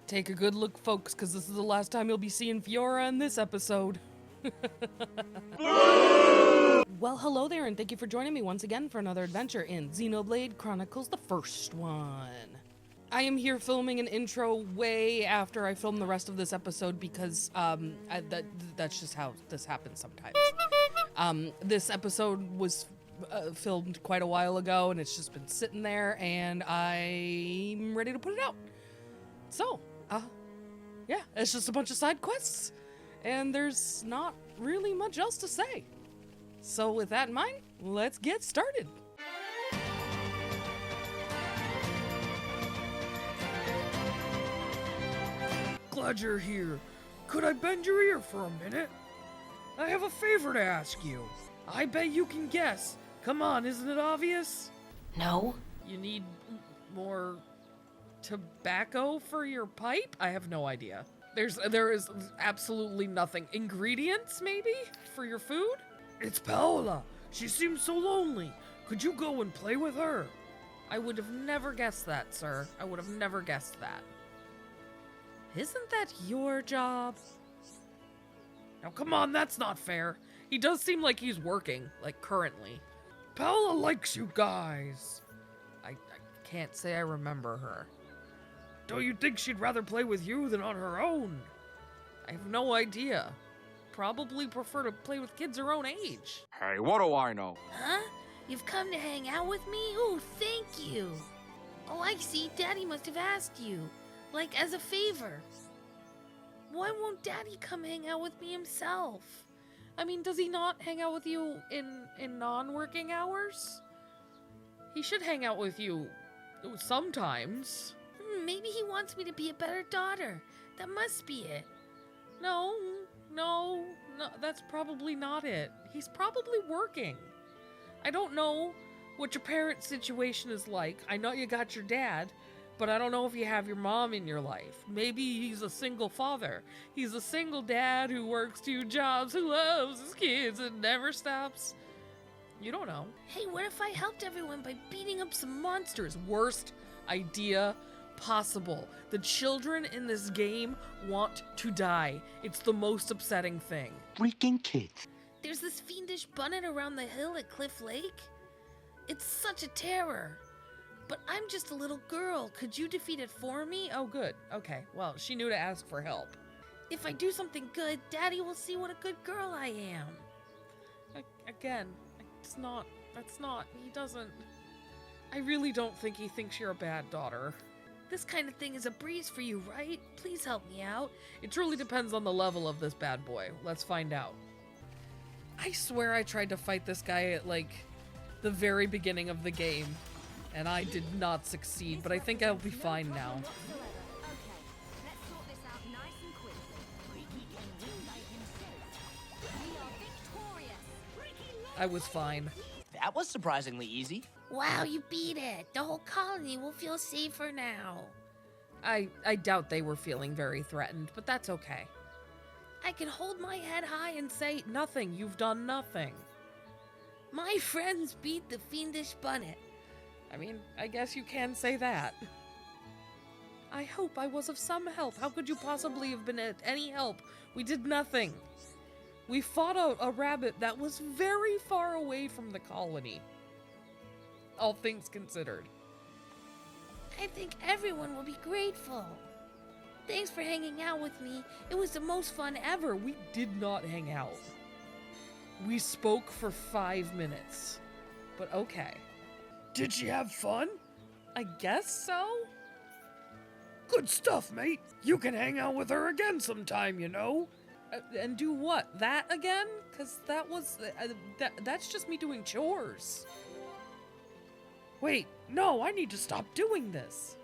Take a good look, folks, because this is the last time you'll be seeing Fiora in this episode. Well, hello there, and thank you for joining me once again for another adventure in Xenoblade Chronicles, the first one. I am here filming an intro way after I film the rest of this episode because that's just how this happens sometimes. This episode was filmed quite a while ago, and it's just been sitting there, and I'm ready to put it out. So, yeah, it's just a bunch of side quests, and there's not really much else to say. So with that in mind, let's get started. Glad you're here. Could I bend your ear for a minute? I have a favor to ask you. I bet you can guess. Come on, isn't it obvious? No. You need more tobacco for your pipe? I have no idea. There is absolutely nothing. Ingredients, maybe? For your food? It's Paola. She seems so lonely. Could you go and play with her? I would have never guessed that, sir. I would have never guessed that. Isn't that your job? Now come on, that's not fair. He does seem like he's working, like currently. Paola likes you guys. I can't say I remember her. Don't you think she'd rather play with you than on her own? I have no idea. Probably prefer to play with kids her own age. Hey, what do I know? Huh? You've come to hang out with me? Oh, thank you. Oh, I see. Daddy must have asked you. Like, as a favor. Why won't Daddy come hang out with me himself? I mean, does he not hang out with you in non-working hours? He should hang out with you sometimes. Maybe he wants me to be a better daughter. That must be it. No, that's probably not it. He's probably working. I don't know what your parents' situation is like. I know you got your dad, but I don't know if you have your mom in your life. Maybe he's a single father. He's a single dad who works 2 jobs, who loves his kids and never stops. You don't know. Hey, what if I helped everyone by beating up some monsters? Worst idea possible. The children in this game want to die. It's the most upsetting thing. Freaking kids. There's this fiendish bunnet around the hill at Cliff Lake. It's such a terror. But I'm just a little girl. Could you defeat it for me? Oh, good. Okay. Well, she knew to ask for help. If I do something good, Daddy will see what a good girl I am. Again, he doesn't. I really don't think he thinks you're a bad daughter. This kind of thing is a breeze for you, right? Please help me out. It truly depends on the level of this bad boy. Let's find out. I swear I tried to fight this guy at, like, the very beginning of the game, and I did not succeed, but I think I'll be fine now. I was fine. That was surprisingly easy. Wow, you beat it. The whole colony will feel safer now. I doubt they were feeling very threatened, but that's okay. I can hold my head high and say, Nothing, you've done nothing. my friends beat the fiendish bunnet. I mean, I guess you can say that. I hope I was of some help. How could you possibly have been of any help? We did nothing. We fought a rabbit that was very far away from the colony. All things considered. I think everyone will be grateful. Thanks for hanging out with me. It was the most fun ever. We did not hang out. We spoke for 5 minutes. But okay. Did she have fun? I guess so? Good stuff, mate. You can hang out with her again sometime, you know. And do what? That again? Because that was... that's just me doing chores. Wait, no, I need to stop doing this.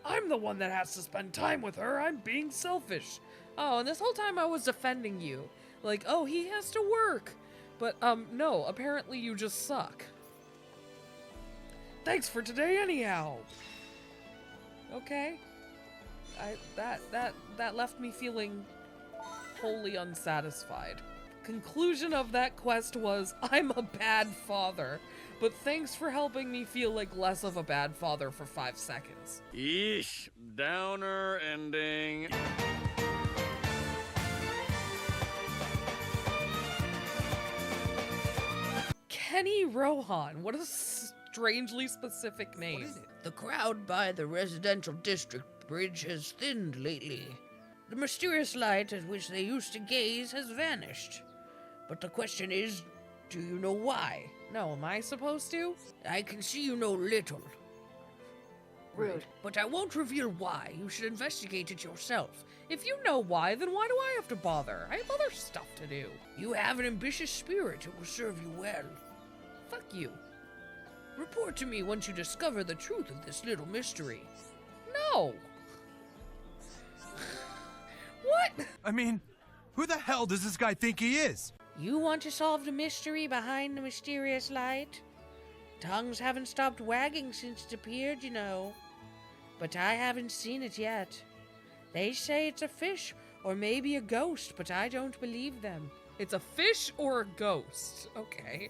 I'm the one that has to spend time with her. I'm being selfish. Oh, and this whole time I was defending you. Like, oh, he has to work. But, no, apparently you just suck. Thanks for today anyhow. Okay. That left me feeling wholly unsatisfied. Conclusion of that quest was, I'm a bad father. But thanks for helping me feel like less of a bad father for 5 seconds. Yeesh, downer ending. Penny Rohan. What a strangely specific name. What is it? The crowd by the residential district bridge has thinned lately. The mysterious light at which they used to gaze has vanished. But the question is, do you know why? No, am I supposed to? I can see you know little. Rude. But I won't reveal why. You should investigate it yourself. If you know why, then why do I have to bother? I have other stuff to do. You have an ambitious spirit. It will serve you well. Fuck you. Report to me once you discover the truth of this little mystery. No. What? I mean, who the hell does this guy think he is? You want to solve the mystery behind the mysterious light? Tongues haven't stopped wagging since it appeared, you know. But I haven't seen it yet. They say it's a fish or maybe a ghost, but I don't believe them. It's a fish or a ghost? Okay.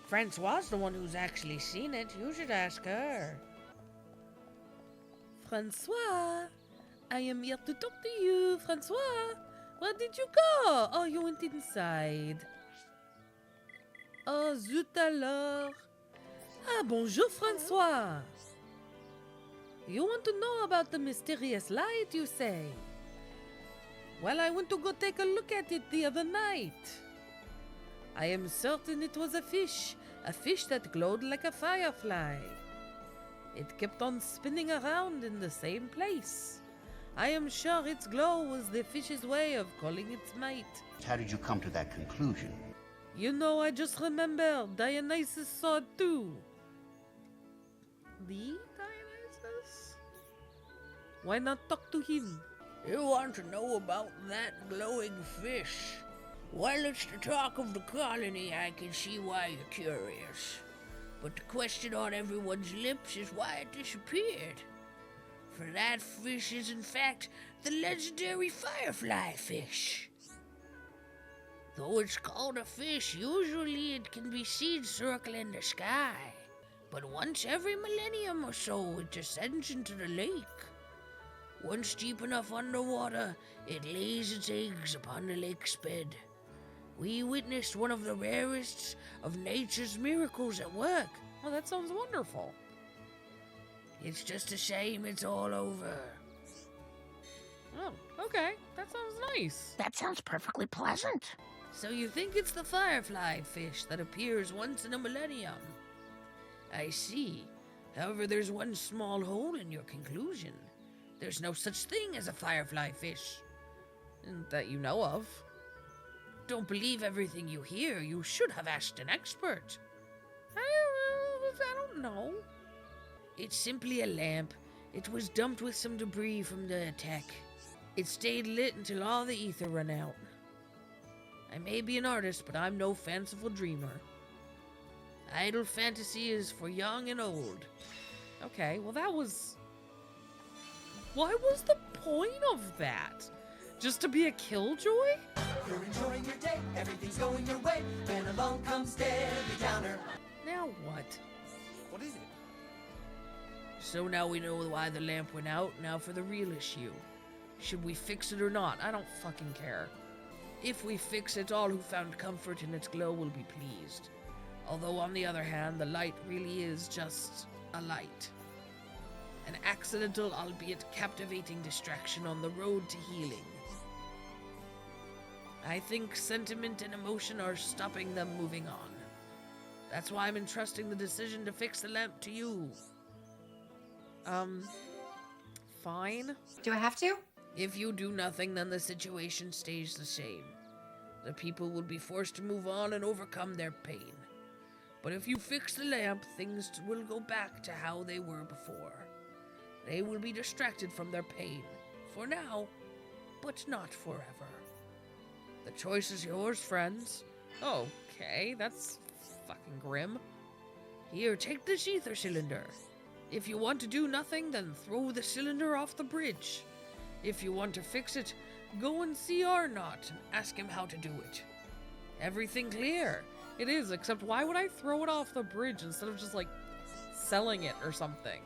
Francois's the one who's actually seen it. You should ask her. Francois, I am here to talk to you. Francois, where did you go? Oh, you went inside. Oh, zut alors. Ah, bonjour, Francois. You want to know about the mysterious light, you say? Well, I went to go take a look at it the other night. I am certain it was a fish that glowed like a firefly. It kept on spinning around in the same place. I am sure its glow was the fish's way of calling its mate. How did you come to that conclusion? You know, I just remembered Dionysus saw it too. The Dionysus? Why not talk to him? You want to know about that glowing fish? Well, it's the talk of the colony. I can see why you're curious. But the question on everyone's lips is why it disappeared. For that fish is in fact the legendary firefly fish. Though it's called a fish, usually it can be seen circling the sky. But once every millennium or so, it descends into the lake. Once deep enough underwater, it lays its eggs upon the lake's bed. We witnessed one of the rarest of nature's miracles at work. Well, that sounds wonderful. It's just a shame it's all over. Oh, okay. That sounds nice. That sounds perfectly pleasant. So you think it's the firefly fish that appears once in a millennium? I see. However, there's one small hole in your conclusion. There's no such thing as a firefly fish. That you know of. Don't believe everything you hear. You should have asked an expert. I don't know. It's simply a lamp. It was dumped with some debris from the attack. It stayed lit until all the ether ran out. I may be an artist, but I'm no fanciful dreamer. Idle fantasy is for young and old. Okay, well that was... Why was the point of that? Just to be a killjoy? You're enjoying your day, everything's going your way. Then along comes Debbie Downer. Now what? What is it? So now we know why the lamp went out. Now for the real issue. Should we fix it or not? I don't fucking care. If we fix it, all who found comfort in its glow will be pleased. Although on the other hand, the light really is just a light. An accidental, albeit captivating distraction on the road to healing. I think sentiment and emotion are stopping them moving on. That's why I'm entrusting the decision to fix the lamp to you. Fine. Do I have to? If you do nothing, then the situation stays the same. The people will be forced to move on and overcome their pain. But if you fix the lamp, things will go back to how they were before. They will be distracted from their pain, for now, but not forever. The choice is yours, friends. Okay, that's fucking grim. Here, take this ether cylinder. If you want to do nothing, then throw the cylinder off the bridge. If you want to fix it, go and see Arnott and ask him how to do it. Everything clear? It is, except why would I throw it off the bridge instead of just, like, selling it or something?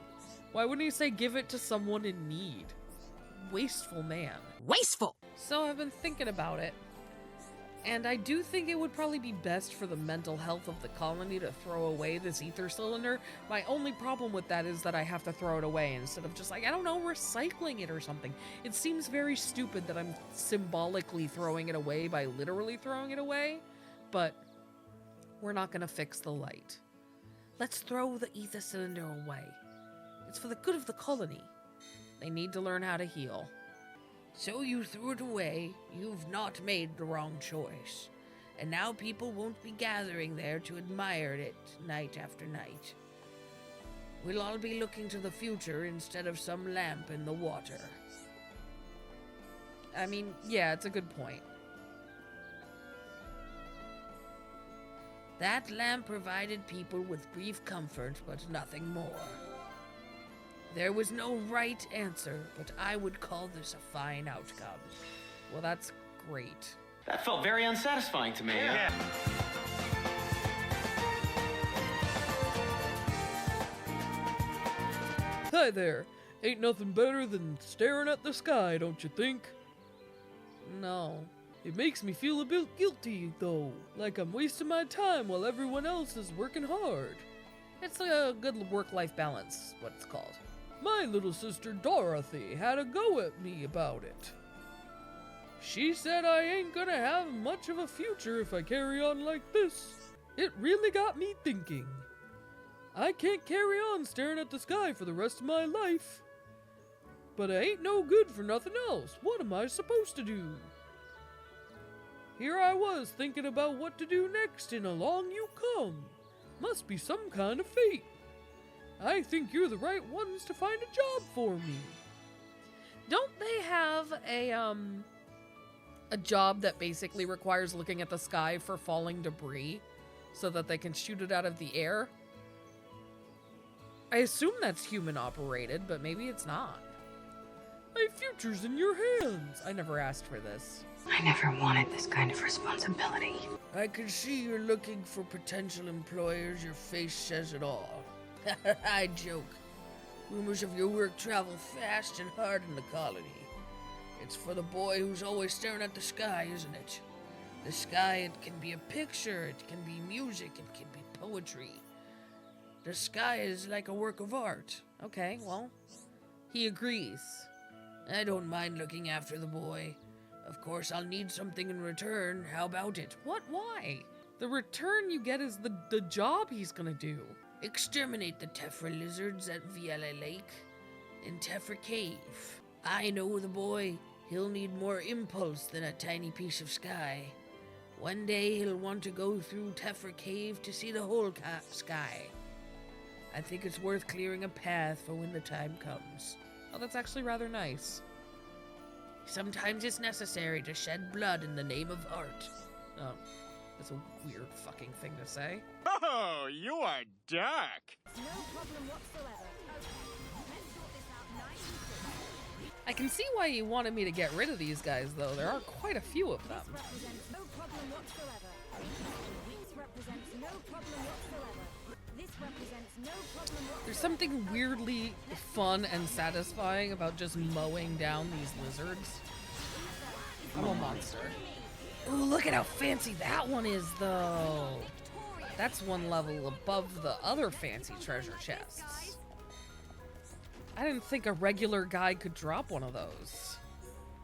Why wouldn't he say give it to someone in need? Wasteful man. Wasteful! So I've been thinking about it. And I do think it would probably be best for the mental health of the colony to throw away this ether cylinder. My only problem with that is that I have to throw it away instead of just, like, I don't know, recycling it or something. It seems very stupid that I'm symbolically throwing it away by literally throwing it away, but we're not gonna fix the light. Let's throw the ether cylinder away. It's for the good of the colony. They need to learn how to heal. So you threw it away. You've not made the wrong choice. And now people won't be gathering there to admire it night after night. We'll all be looking to the future instead of some lamp in the water. I mean, yeah, it's a good point. That lamp provided people with brief comfort, but nothing more. There was no right answer, but I would call this a fine outcome. Well, that's great. That felt very unsatisfying to me. Yeah. Hi there. Ain't nothing better than staring at the sky, don't you think? No. It makes me feel a bit guilty, though. Like I'm wasting my time while everyone else is working hard. It's a good work-life balance, what it's called. My little sister Dorothy had a go at me about it. She said I ain't gonna have much of a future if I carry on like this. It really got me thinking. I can't carry on staring at the sky for the rest of my life. But I ain't no good for nothing else. What am I supposed to do? Here I was thinking about what to do next, and along you come. Must be some kind of fate. I think you're the right ones to find a job for me. Don't they have a job that basically requires looking at the sky for falling debris so that they can shoot it out of the air? I assume that's human operated, but maybe it's not. My future's in your hands. I never asked for this. I never wanted this kind of responsibility. I can see you're looking for potential employers. Your face says it all. I joke. Rumors of your work travel fast and hard in the colony. It's for the boy who's always staring at the sky, isn't it? The sky, it can be a picture, it can be music, it can be poetry. The sky is like a work of art. Okay, well, he agrees. I don't mind looking after the boy. Of course, I'll need something in return. How about it? What? Why? The return you get is the job he's gonna do. Exterminate the Tephra lizards at Viela Lake and Tephra Cave. I know the boy. He'll need more impulse than a tiny piece of sky. One day he'll want to go through Tephra Cave to see the whole sky. I think it's worth clearing a path for when the time comes. Oh, that's actually rather nice. Sometimes it's necessary to shed blood in the name of art. Oh, that's a weird fucking thing to say. Oh, you are dark. No problem whatsoever. Okay, let's sort this out nice and quick. I can see why you wanted me to get rid of these guys, though. There are quite a few of them. This represents no problem whatsoever. This represents no problem whatsoever. This represents no problem whatsoever. There's something weirdly fun and satisfying about just mowing down these lizards. I'm a monster. Ooh, look at how fancy that one is, though. That's one level above the other fancy treasure chests. I didn't think a regular guy could drop one of those.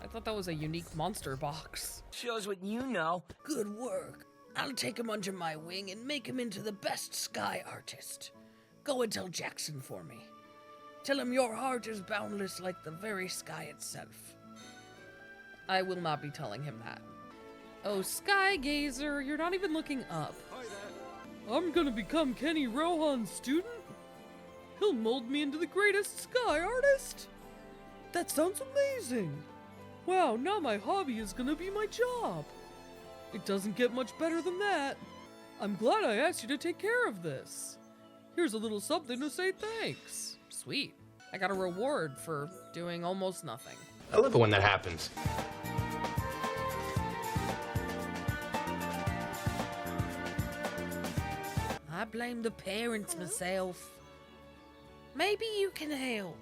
I thought that was a unique monster box. Shows what you know. Good work. I'll take him under my wing and make him into the best sky artist. Go and tell Jackson for me. Tell him your heart is boundless like the very sky itself. I will not be telling him that. Oh, Sky Gazer, you're not even looking up. I'm gonna become Kenny Rohan's student? He'll mold me into the greatest sky artist? That sounds amazing! Wow, now my hobby is gonna be my job! It doesn't get much better than that. I'm glad I asked you to take care of this. Here's a little something to say thanks. Sweet. I got a reward for doing almost nothing. I love it when that happens. I blame the parents myself. Maybe you can help.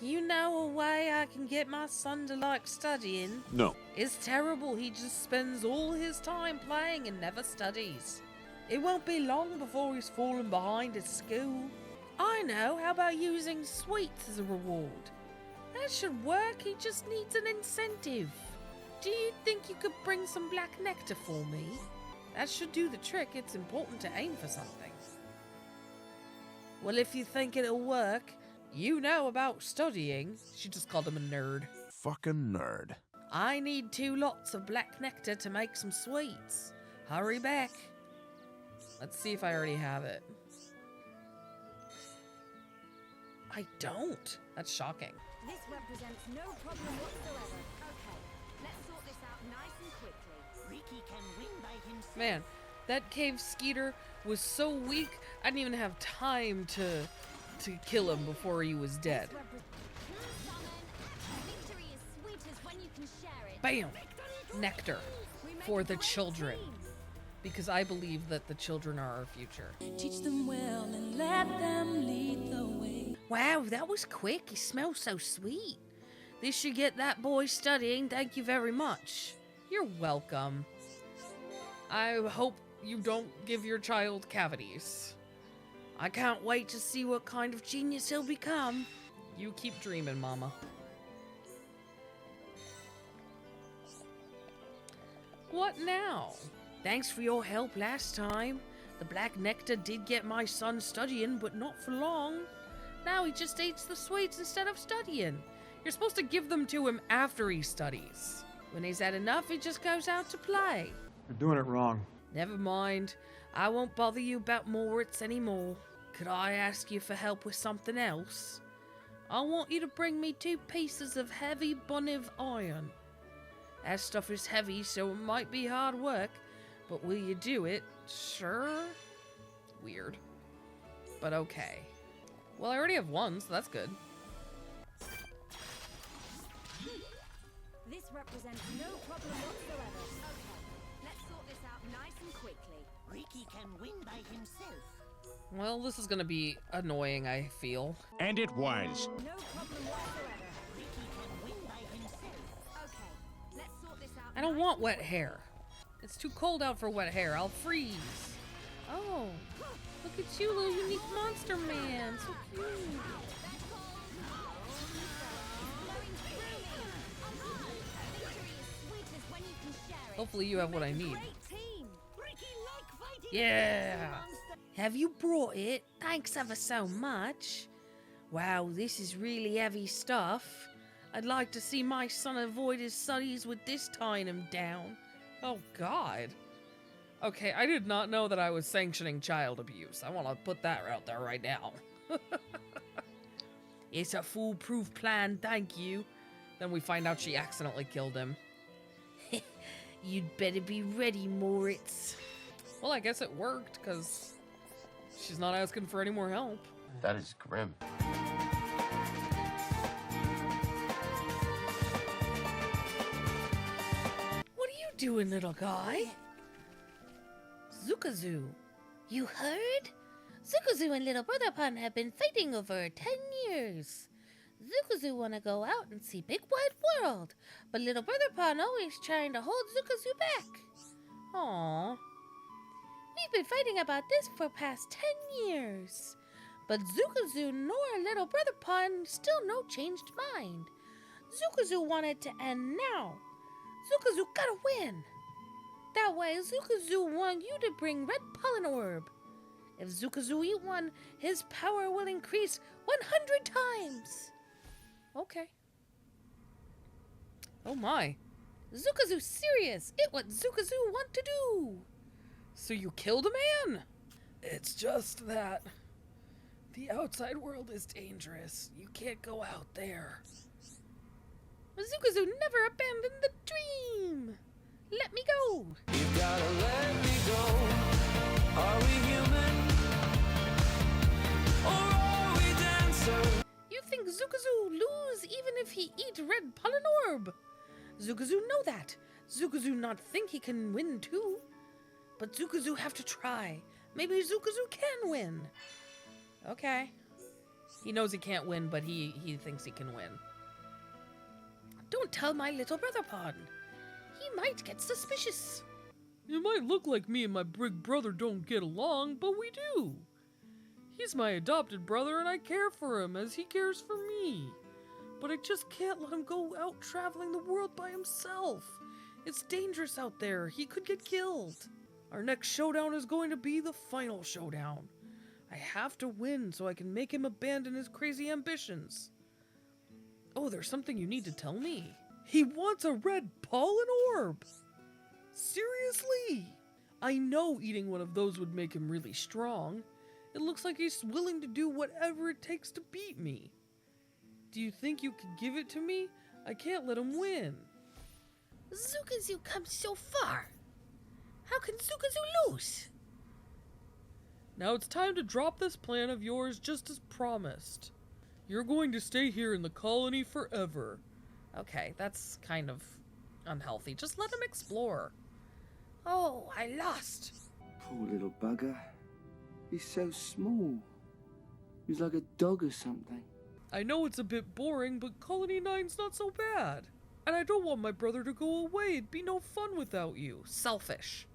You know a way I can get my son to like studying? No. It's terrible. He just spends all his time playing and never studies. It won't be long before he's falling behind at school. I know. How about using sweets as a reward? That should work. He just needs an incentive. Do you think you could bring some black nectar for me? That should do the trick. It's important to aim for something. Well, if you think it'll work, you know about studying. She just called him a nerd. Fucking nerd. I need 2 lots of black nectar to make some sweets. Hurry back. Let's see if I already have it. I don't. That's shocking. This represents no problem whatsoever. Okay, let's sort this out nice and quickly. Ricky can win by himself. Man, that cave skeeter was so weak, I didn't even have time to kill him before he was dead. Victory is sweet as when you can share it. Bam! Nectar for the children. Because I believe that the children are our future. Teach them well and let them lead the way. Wow, that was quick. It smells so sweet. This should get that boy studying. Thank you very much. You're welcome. I hope you don't give your child cavities. I can't wait to see what kind of genius he'll become. You keep dreaming, Mama. What now? Thanks for your help last time. The black nectar did get my son studying, but not for long. Now he just eats the sweets instead of studying. You're supposed to give them to him after he studies. When he's had enough, he just goes out to play. You're doing it wrong. Never mind. I won't bother you about Moritz anymore. Could I ask you for help with something else? I want you to bring me 2 pieces of heavy boniv iron. That stuff is heavy, so it might be hard work, but will you do it? Sure? Weird. But okay. Well, I already have 1, so that's good. This represents no problem whatsoever. Okay, let's sort this out nice and quickly. Ricky can win by himself. Well, this is gonna be annoying, I feel. And it was. No problem whatsoever. Ricky can win by himself. Okay, let's sort this out. I don't want wet hair. It's too cold out for wet hair. I'll freeze. Oh, look at you, little unique monster man. So cute. Hopefully you have what I need. Yeah. Have you brought it? Thanks ever so much. Wow, this is really heavy stuff. I'd like to see my son avoid his studies with this tying him down. Oh, God. Okay, I did not know that I was sanctioning child abuse. I want to put that out there right now. It's a foolproof plan, thank you. Then we find out she accidentally killed him. You'd better be ready, Moritz. Well, I guess it worked, because she's not asking for any more help. That is grim. What are you doing, little guy? Zukazu. You heard? Zukazu and Little Brother Pun have been fighting over 10 years. Zukazu wanna go out and see Big Wide World, but Little Brother Pun always trying to hold Zukazu back. Aww. We've been fighting about this for past 10 years. But Zukazu nor Little Brother Pun still no changed mind. Zukazu wanted to end now. Zukazu gotta win. That way, Zukazu want you to bring Red Pollen Orb. If Zukazu eat one, his power will increase 100 times. Okay. Oh my. Zukazu's serious. It what Zukazu want to do. So you killed a man? It's just that the outside world is dangerous. You can't go out there. Zukazu never abandoned the dream. Let me go. You gotta let me go. Are we human? Or are we dancer? You think Zukazu lose even if he eat Red Pollen Orb? Zukazu know that. Zukazu not think he can win too. But Zukazu have to try. Maybe Zukazu can win. Okay. He knows he can't win, but he thinks he can win. Don't tell my little brother, Pon. He might get suspicious. It might look like me and my big brother don't get along, but we do. He's my adopted brother and I care for him as he cares for me. But I just can't let him go out traveling the world by himself. It's dangerous out there. He could get killed. Our next showdown is going to be the final showdown. I have to win so I can make him abandon his crazy ambitions. Oh, there's something you need to tell me. He wants a red pollen orb! Seriously? I know eating one of those would make him really strong. It looks like he's willing to do whatever it takes to beat me. Do you think you could give it to me? I can't let him win. Zukazu comes so far. How can Zukazu lose? Now it's time to drop this plan of yours just as promised. You're going to stay here in the colony forever. Okay, that's kind of unhealthy. Just let him explore. Oh, I lost. Poor little bugger. He's so small. He's like a dog or something. I know it's a bit boring, but Colony 9's not so bad. And I don't want my brother to go away. It'd be no fun without you. Selfish.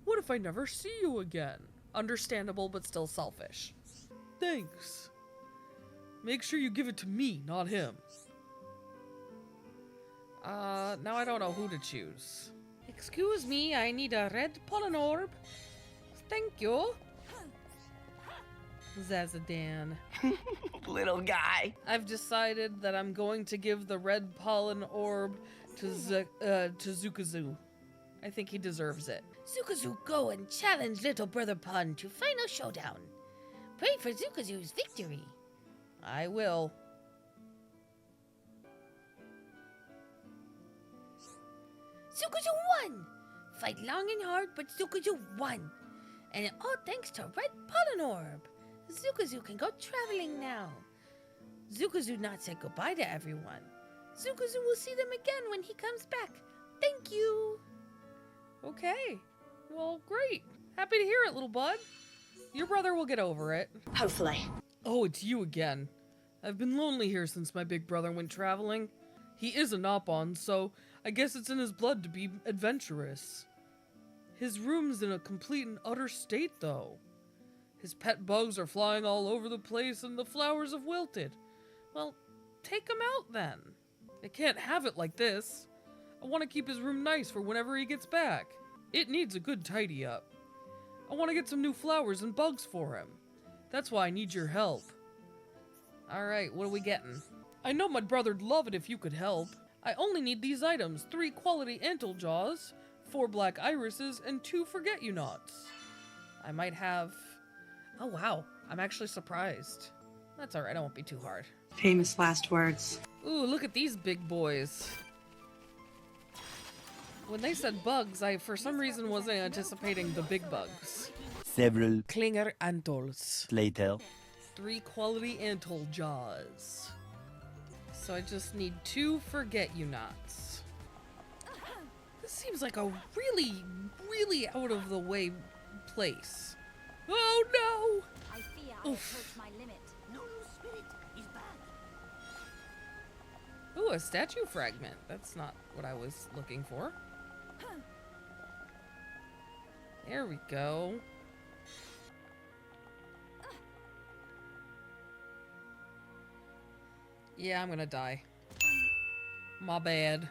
What if I never see you again? Understandable, but still selfish. Thanks. Make sure you give it to me, not him. Now I don't know who to choose. Excuse me, I need a red pollen orb. Thank you. Zazadan. Little guy. I've decided that I'm going to give the red pollen orb to Zukazu. I think he deserves it. Zukazu, go and challenge little brother Pon to final showdown. Pray for Zukazu's victory. I will. Zukazu won! Fight long and hard, but Zukazu won. And all thanks to red pollen orb. Zukazu can go traveling now. Zukazu not said goodbye to everyone. Zukazu will see them again when he comes back. Thank you. Okay. Well, great. Happy to hear it, little bud. Your brother will get over it. Hopefully. Oh, it's you again. I've been lonely here since my big brother went traveling. He is a Nopon, so I guess it's in his blood to be adventurous. His room's in a complete and utter state, though. His pet bugs are flying all over the place and the flowers have wilted. Well, take him out then. I can't have it like this. I want to keep his room nice for whenever he gets back. It needs a good tidy up. I want to get some new flowers and bugs for him. That's why I need your help. Alright, what are we getting? I know my brother'd love it if you could help. I only need these items: 3 quality antle jaws, 4 black irises, and 2 forget-you-nots. I might have... Oh wow, I'm actually surprised. That's alright, I won't be too hard. Famous last words. Ooh, look at these big boys. When they said bugs, I for some reason wasn't anticipating the big bugs. Several Klinger Antles. later. 3 quality antle jaws. So I just need 2 forget-you-nots. This seems like a really, really out of the way place. Oh no! I fear I approach my limit. No, spirit, he's back. Ooh, a statue fragment. That's not what I was looking for. There we go. Yeah, I'm gonna die. My bad.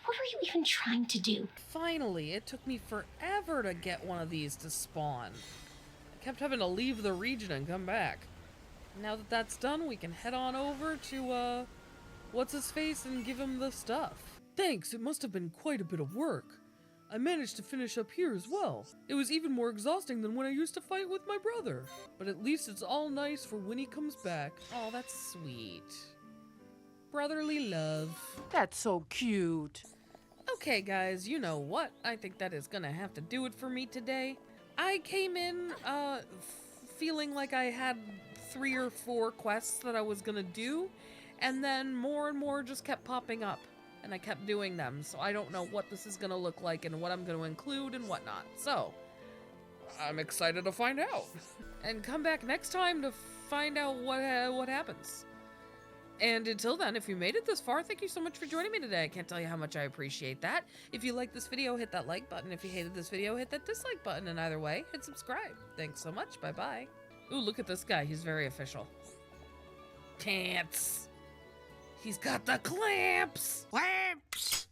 What were you even trying to do? Finally, it took me forever to get one of these to spawn. I kept having to leave the region and come back. Now that that's done, we can head on over to, what's-his-face and give him the stuff. Thanks, it must have been quite a bit of work. I managed to finish up here as well. It was even more exhausting than when I used to fight with my brother. But at least it's all nice for when he comes back. Oh, that's sweet. Brotherly love. That's so cute. Okay, guys, you know what? I think that is gonna have to do it for me today. I came in, feeling like I had 3 or 4 quests that I was gonna do, and then more and more just kept popping up, and I kept doing them, so I don't know what this is gonna look like and what I'm gonna include and whatnot. So, I'm excited to find out. And come back next time to find out what happens. And until then, if you made it this far, thank you so much for joining me today. I can't tell you how much I appreciate that. If you liked this video, hit that like button. If you hated this video, hit that dislike button. And either way, hit subscribe. Thanks so much. Bye-bye. Ooh, look at this guy. He's very official. Clamps. He's got the clamps. Clamps!